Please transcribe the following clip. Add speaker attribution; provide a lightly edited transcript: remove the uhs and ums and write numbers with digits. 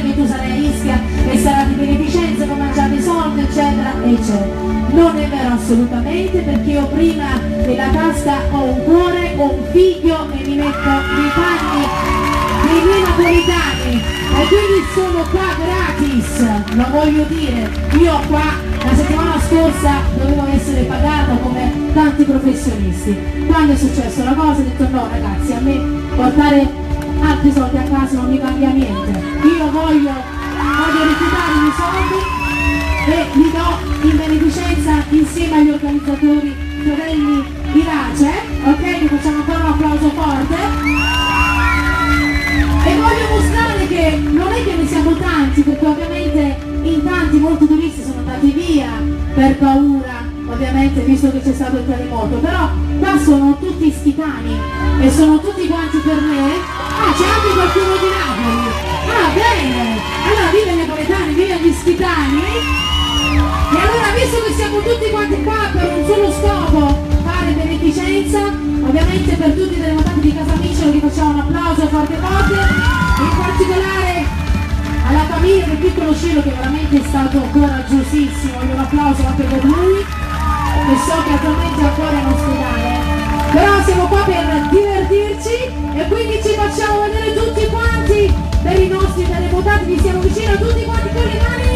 Speaker 1: che tu sarai a Ischia e sarà di beneficenza, non mangiare i soldi, eccetera, eccetera. Non è vero assolutamente, perché io prima della tasca ho un cuore, ho un figlio e mi metto nei panni dei miei napoletani e quindi sono qua gratis, lo voglio dire. Io qua la settimana scorsa dovevo essere pagata come tanti professionisti. Quando è successa la cosa ho detto no ragazzi, a me portare altri soldi a casa non mi cambia niente, io voglio rifiutare i miei soldi e li do in beneficenza insieme agli organizzatori Fratelli Irace, ok? Vi facciamo ancora un applauso forte e voglio mostrare che non è che ne siamo tanti, perché ovviamente in tanti, molti turisti sono andati via per paura, ovviamente visto che c'è stato il terremoto, però qua sono tutti ischitani e sono tutti quanti per me. Ah, c'è anche qualcuno di Napoli, ah bene, allora vive i napoletani, vive gli ischitani. E allora, visto che siamo tutti quanti qua per un solo scopo, fare beneficenza, ovviamente per tutti i terremotati di Casamiccero vi facciamo un applauso forte forte, in particolare alla famiglia del piccolo Ciro che veramente è stato coraggiosissimo, voglio un applauso anche per lui, che so che attualmente è ancora in ospedale. Però siamo qua per divertirci e quindi ci facciamo vedere tutti quanti per i nostri terremotati, vi siamo vicino tutti quanti con le mani,